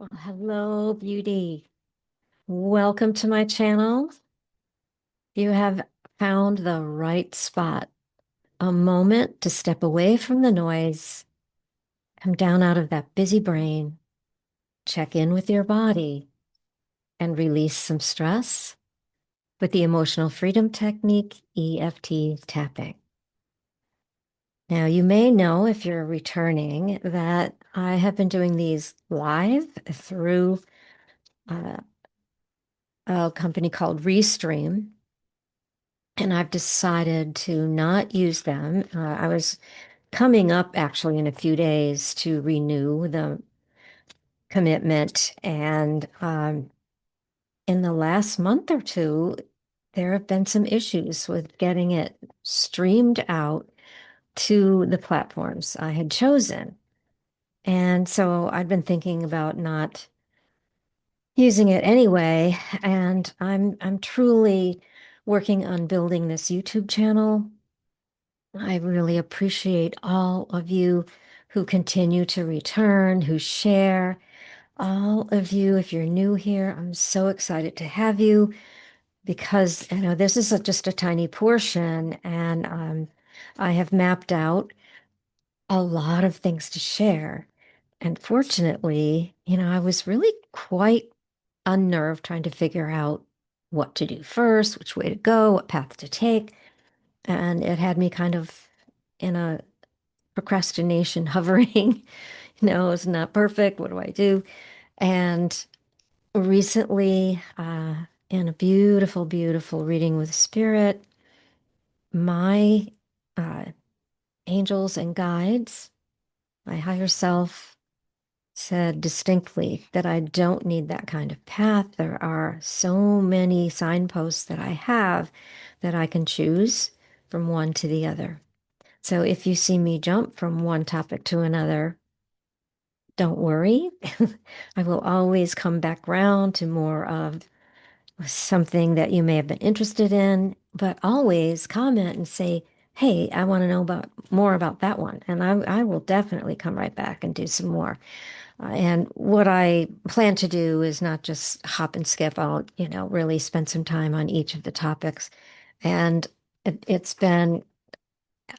Well, hello, beauty. Welcome to my channel. You have found the right spot, a moment to step away from the noise, come down out of that busy brain, check in with your body, and release some stress with the emotional freedom technique, EFT tapping. Now, you may know if you're returning that I have been doing these live through uh, a company called Restream. And I've decided to not use them. I was coming up actually in a few days to renew the commitment. And in the last month or two, there have been some issues with getting it streamed out to the platforms I had chosen. And so I'd been thinking about not using it anyway. And I'm truly working on building this YouTube channel. I really appreciate all of you who continue to return, who share. All of you, if you're new here, I'm so excited to have you because this is just a tiny portion, and I have mapped out a lot of things to share. And fortunately, I was really quite unnerved trying to figure out what to do first, which way to go, what path to take. And it had me kind of in a procrastination hovering. It's not perfect. What do I do? And recently, in a beautiful, beautiful reading with Spirit, my uh, angels and guides, my higher self, said distinctly that I don't need that kind of path. There are so many signposts that I have that I can choose from one to the other. So if you see me jump from one topic to another, don't worry. I will always come back round to more of something that you may have been interested in, but always comment and say, hey, I want to know about more about that one. And I will definitely come right back and do some more. And what I plan to do is not just hop and skip. I'll, really spend some time on each of the topics. And it's been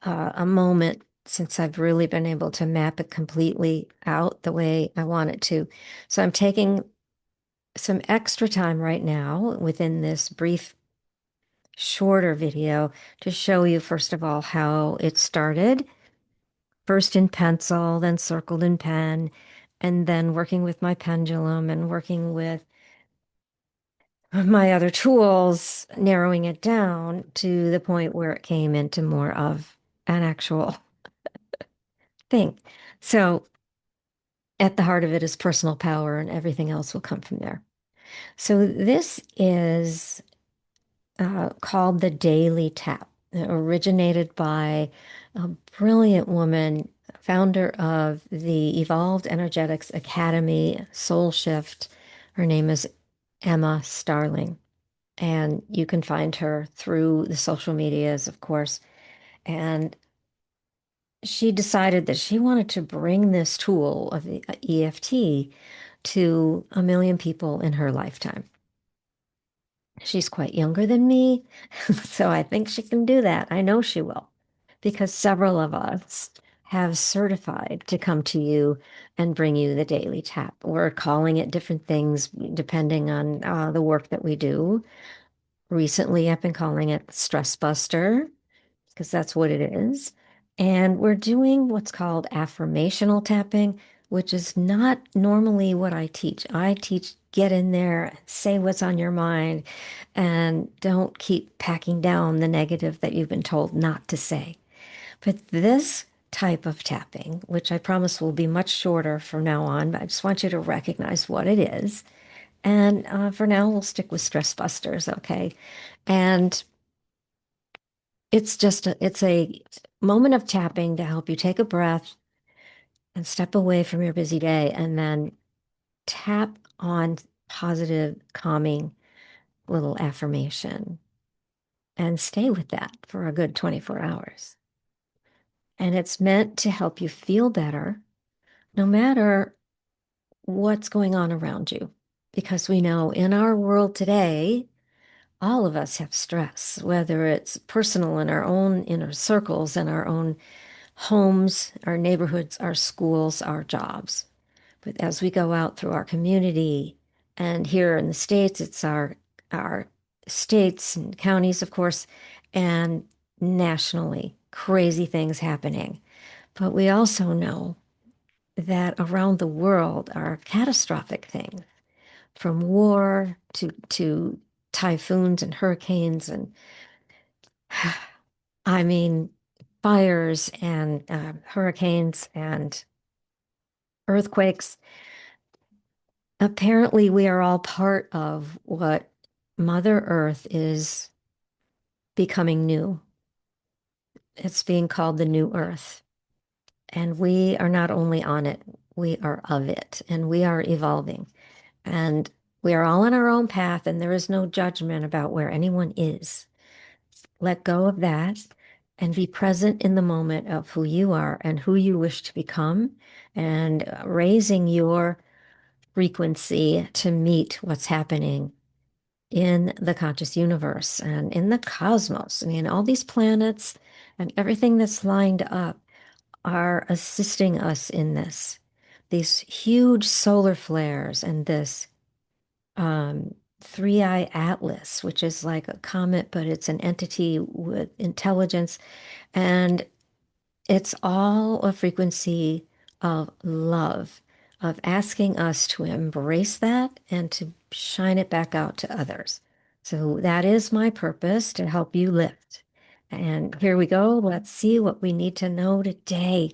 a moment since I've really been able to map it completely out the way I want it to. So I'm taking some extra time right now within this brief, shorter video to show you, first of all, how it started. First in pencil, then circled in pen, and then working with my pendulum and working with my other tools, narrowing it down to the point where it came into more of an actual thing. So at the heart of it is personal power, and everything else will come from there. So this is called the Daily Tap. It originated by a brilliant woman, founder of the Evolved Energetics Academy, Soul Shift. Her name is Emma Starling, and you can find her through the social medias, of course. And she decided that she wanted to bring this tool of the EFT to a million people in her lifetime. She's quite younger than me, so I think she can do that. I know she will, because several of us have certified to come to you and bring you the daily tap. We're calling it different things depending on the work that we do. Recently, I've been calling it Stress Buster, because that's what it is. And we're doing what's called affirmational tapping, which is not normally what I teach. I teach get in there, say what's on your mind, and don't keep packing down the negative that you've been told not to say. But this type of tapping, which I promise will be much shorter from now on, but I just want you to recognize what it is. And for now, we'll stick with stress busters, okay? And it's a moment of tapping to help you take a breath and step away from your busy day and then tap on positive, calming little affirmation and stay with that for a good 24 hours. And it's meant to help you feel better no matter what's going on around you. Because we know in our world today, all of us have stress, whether it's personal in our own inner circles, in our own homes, our neighborhoods, our schools, our jobs. But as we go out through our community, and here in the States, it's our states and counties, of course, and nationally, crazy things happening. But we also know that around the world are catastrophic things, from war to typhoons and hurricanes and I mean fires and hurricanes and earthquakes. Apparently, we are all part of what Mother Earth is becoming new. It's being called the new Earth. And we are not only on it, we are of it, and we are evolving. And we are all on our own path, and there is no judgment about where anyone is. Let go of that and be present in the moment of who you are and who you wish to become, and raising your frequency to meet what's happening in the conscious universe and in the cosmos. I mean, all these planets and everything that's lined up are assisting us in this. These huge solar flares and this three-eye atlas, which is like a comet, but it's an entity with intelligence. And it's all a frequency of love, of asking us to embrace that and to shine it back out to others. So that is my purpose, to help you lift. And here we go. Let's see what we need to know today.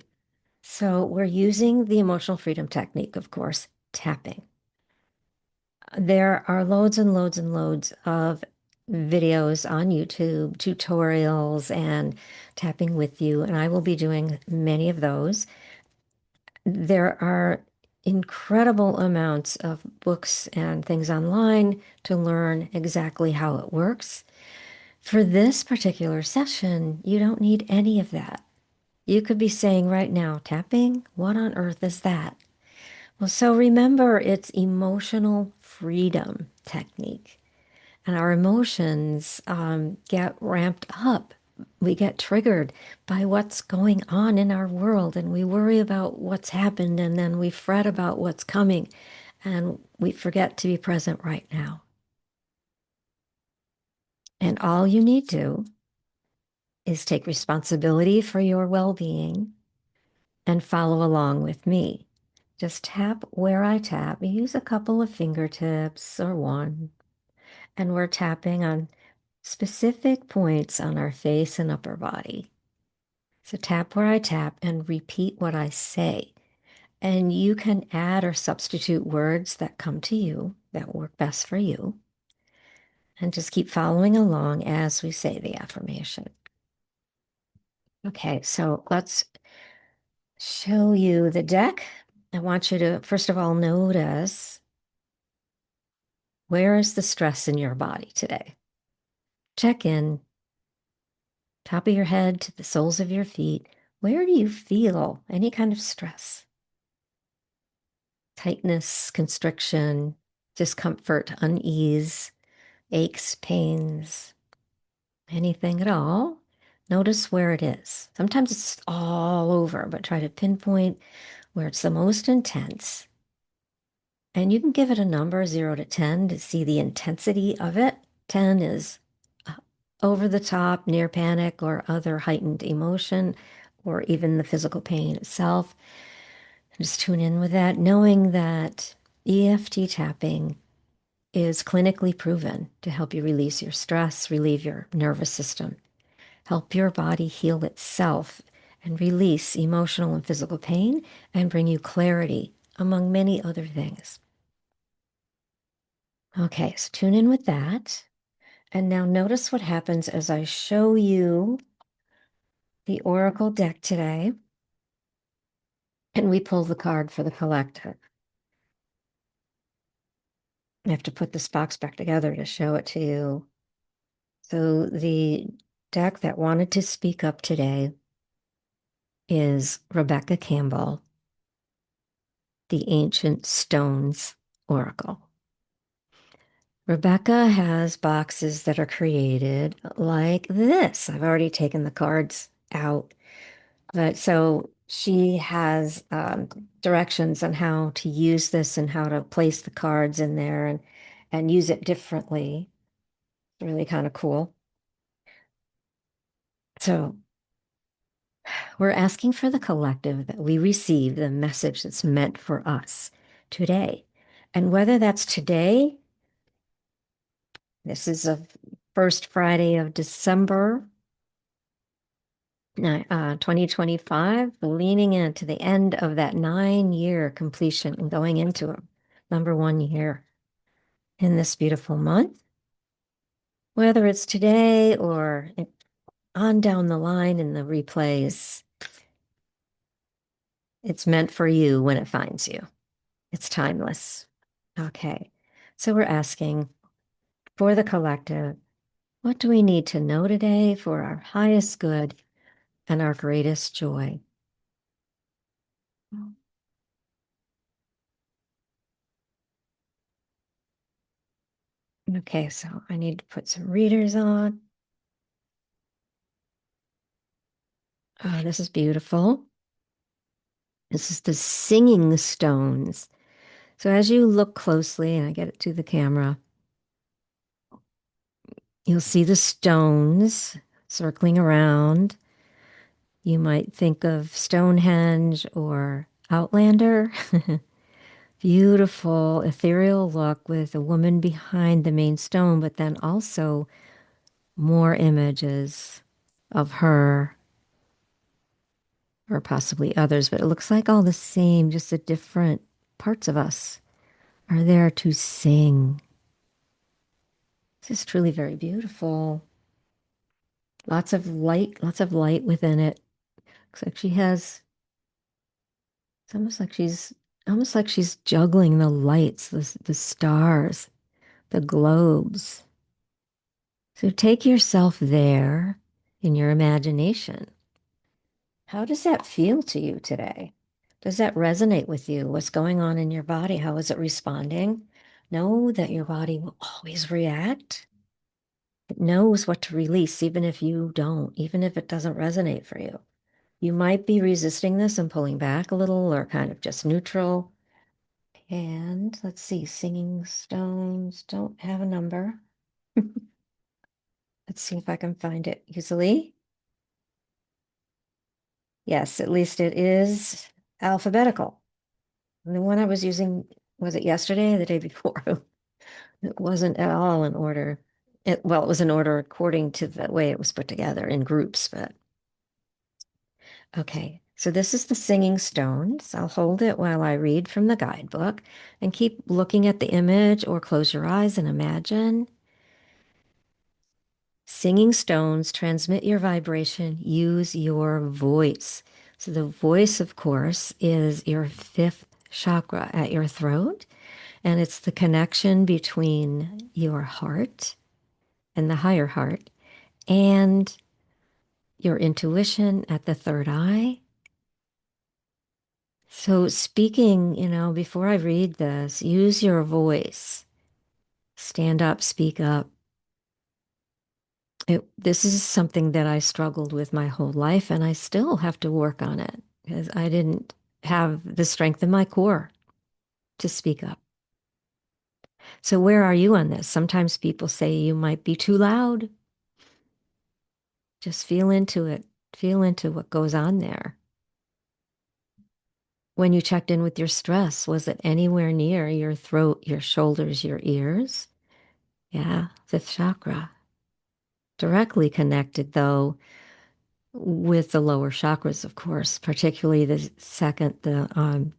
So we're using the emotional freedom technique, of course, tapping. There are loads and loads and loads of videos on YouTube, tutorials, and tapping with you, and I will be doing many of those. There are incredible amounts of books and things online to learn exactly how it works. For this particular session, you don't need any of that. You could be saying right now, tapping, what on earth is that? Well, so remember, it's emotional freedom technique. And our emotions get ramped up. We get triggered by what's going on in our world, and we worry about what's happened, and then we fret about what's coming, and we forget to be present right now. And all you need to is take responsibility for your well-being and follow along with me. Just tap where I tap. Use a couple of fingertips or one, and we're tapping on specific points on our face and upper body. So tap where I tap and repeat what I say. And you can add or substitute words that come to you that work best for you. And just keep following along as we say the affirmation. Okay, so let's show you the deck. I want you to, first of all, notice, where is the stress in your body today? Check in, top of your head to the soles of your feet. Where do you feel any kind of stress? Tightness, constriction, discomfort, unease, aches, pains, anything at all. Notice where it is. Sometimes it's all over, but try to pinpoint where it's the most intense. And you can give it a number, 0 to 10, to see the intensity of it. 10 is over the top, near panic or other heightened emotion, or even the physical pain itself. Just tune in with that, knowing that EFT tapping is clinically proven to help you release your stress, relieve your nervous system, help your body heal itself, and release emotional and physical pain, and bring you clarity, among many other things. Okay, so tune in with that. And now notice what happens as I show you the Oracle deck today, and we pull the card for the collective. I have to put this box back together to show it to you. So the deck that wanted to speak up today is Rebecca Campbell. the Ancient Stones Oracle. Rebecca has boxes that are created like this. I've already taken the cards out, but so she has directions on how to use this and how to place the cards in there and use it differently. Really kind of cool. So we're asking for the collective that we receive the message that's meant for us today. And whether that's today, this is a first Friday of December, 2025, leaning into the end of that 9-year completion and going into a number 1 year in this beautiful month. Whether it's today or on down the line in the replays, it's meant for you when it finds you. It's timeless. Okay. So we're asking for the collective, what do we need to know today for our highest good and our greatest joy? Okay, so I need to put some readers on. Oh, this is beautiful. This is the singing stones. So as you look closely, and I get it to the camera, you'll see the stones circling around. You might think of Stonehenge or Outlander. Beautiful, ethereal look with a woman behind the main stone, but then also more images of her or possibly others, but it looks like all the same, just the different parts of us are there to sing. This is truly very beautiful. Lots of light within it. Looks like she has, it's almost like she's juggling the lights, the stars, the globes. So take yourself there in your imagination. How does that feel to you today? Does that resonate with you? What's going on in your body? How is it responding? Know that your body will always react. It knows what to release, even if you don't, even if it doesn't resonate for you. You might be resisting this and pulling back a little or kind of just neutral. And let's see, singing stones don't have a number. Let's see if I can find it easily. Yes, at least it is alphabetical. And the one I was using, was it yesterday or the day before? It wasn't at all in order. Well, it was in order according to the way it was put together in groups, but okay. So this is the singing stones. I'll hold it while I read from the guidebook and keep looking at the image or close your eyes and imagine. Singing stones transmit your vibration, use your voice. So the voice, of course, is your fifth chakra at your throat, and it's the connection between your heart and the higher heart and your intuition at the third eye. So speaking, before I read this, use your voice. Stand up, speak up. This is something that I struggled with my whole life, and I still have to work on it because I didn't have the strength in my core to speak up. So, where are you on this? Sometimes people say you might be too loud. Just feel into it, feel into what goes on there. When you checked in with your stress, was it anywhere near your throat, your shoulders, your ears? Yeah, fifth chakra. Directly connected, though, with the lower chakras, of course, particularly the second, the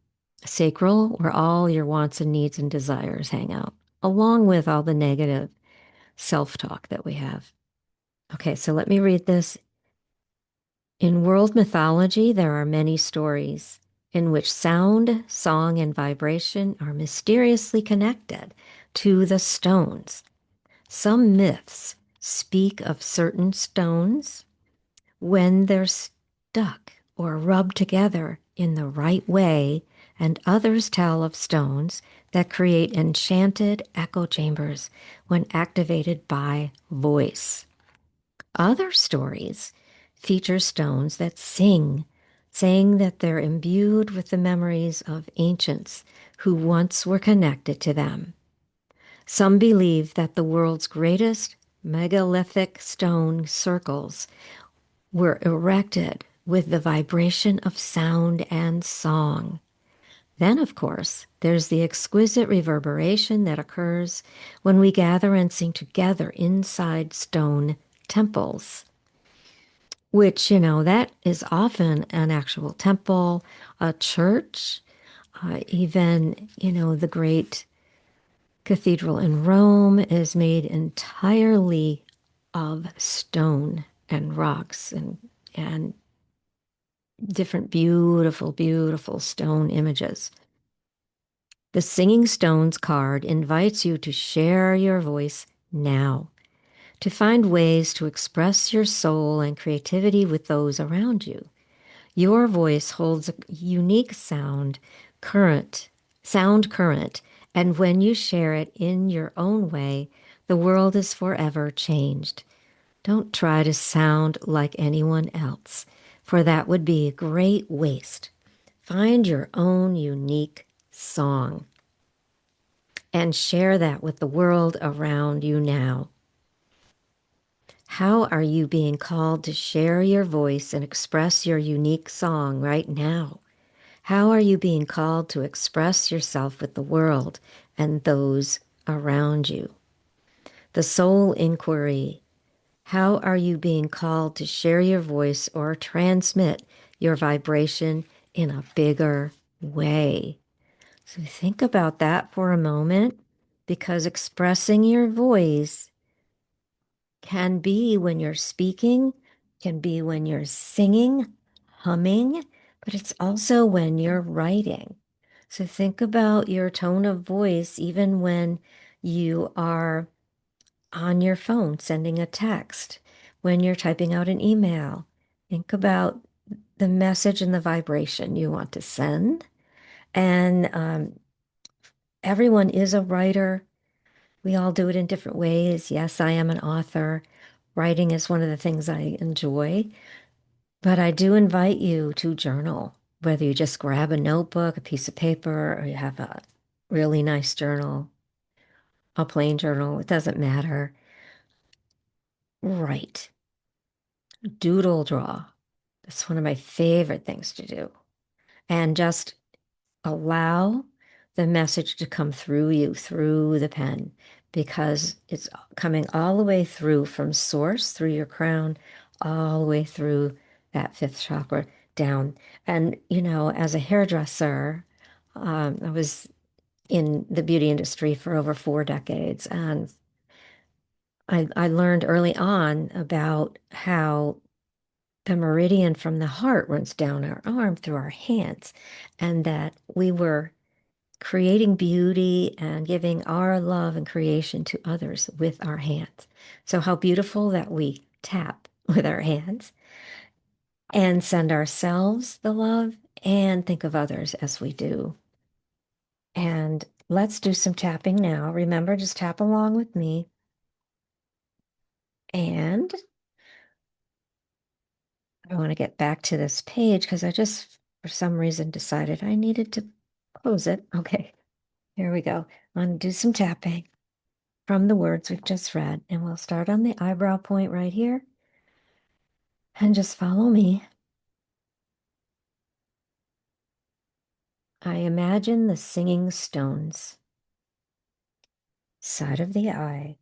sacral, where all your wants and needs and desires hang out, along with all the negative self-talk that we have. Okay, so let me read this. In world mythology, there are many stories in which sound, song, and vibration are mysteriously connected to the stones. Some myths speak of certain stones when they're stuck or rubbed together in the right way and others tell of stones that create enchanted echo chambers when activated by voice. Other stories feature stones that sing, saying that they're imbued with the memories of ancients who once were connected to them. Some believe that the world's greatest megalithic stone circles were erected with the vibration of sound and song. Then, of course, there's the exquisite reverberation that occurs when we gather and sing together inside stone temples, which, that is often an actual temple, a church, even, the great cathedral in Rome is made entirely of stone and rocks and different beautiful, beautiful stone images. The Singing Stones card invites you to share your voice now, to find ways to express your soul and creativity with those around you. Your voice holds a unique sound current, and when you share it in your own way, the world is forever changed. Don't try to sound like anyone else, for that would be a great waste. Find your own unique song and share that with the world around you now. How are you being called to share your voice and express your unique song right now? How are you being called to express yourself with the world and those around you? The soul inquiry. How are you being called to share your voice or transmit your vibration in a bigger way? So think about that for a moment, because expressing your voice can be when you're speaking, can be when you're singing, humming, but it's also when you're writing. So think about your tone of voice even when you are on your phone sending a text, when you're typing out an email. Think about the message and the vibration you want to send. And everyone is a writer. We all do it in different ways. Yes, I am an author. Writing is one of the things I enjoy, but I do invite you to journal, whether you just grab a notebook, a piece of paper, or you have a really nice journal, a plain journal, it doesn't matter. Write, doodle draw. That's one of my favorite things to do. And just allow the message to come through you, through the pen, because it's coming all the way through from source, through your crown, all the way through that fifth chakra down. And, as a hairdresser, I was in the beauty industry for over 4 decades. And I learned early on about how the meridian from the heart runs down our arm through our hands, and that we were creating beauty and giving our love and creation to others with our hands. So, how beautiful that we tap with our hands and send ourselves the love and think of others as we do. And let's do some tapping now. Remember, just tap along with me. And I want to get back to this page because I just, for some reason, decided I needed to close it. Okay, here we go. I'm going to do some tapping from the words we've just read, and we'll start on the eyebrow point right here. And just follow me. I imagine the singing stones, side of the eye,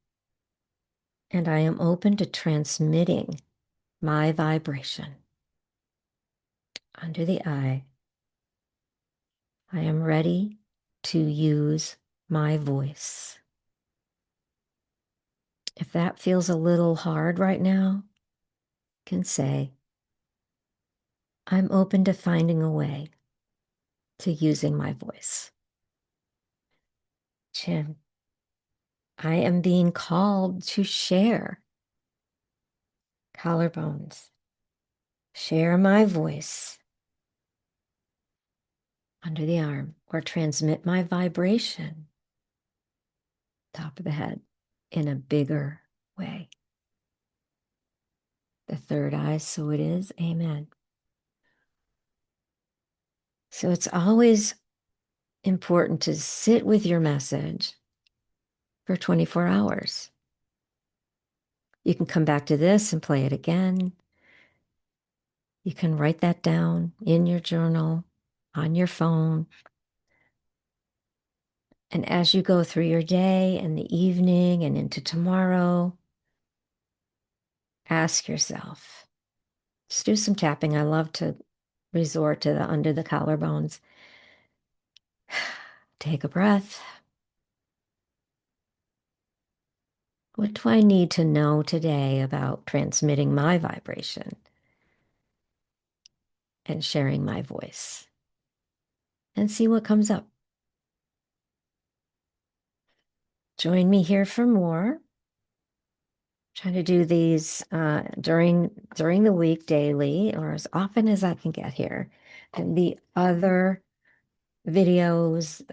and I am open to transmitting my vibration. Under the eye, I am ready to use my voice. If that feels a little hard right now, you can say, I'm open to finding a way to using my voice. Chin, I am being called to share. Collarbones, share my voice. under the arm, or transmit my vibration, top of the head, in a bigger way. The third eye, so it is. Amen. So it's always important to sit with your message for 24 hours. You can come back to this and play it again. You can write that down in your journal, on your phone. And as you go through your day and the evening and into tomorrow, ask yourself, just do some tapping. I love to resort to the under the collarbones. Take a breath. What do I need to know today about transmitting my vibration and sharing my voice? And see what comes up. Join me here for more. Trying to do these during the week daily, or as often as I can get here. And the other videos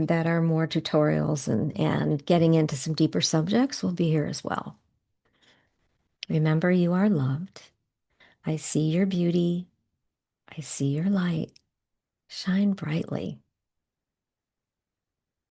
that are more tutorials and getting into some deeper subjects will be here as well. Remember, you are loved. I see your beauty. I see your light. Shine brightly.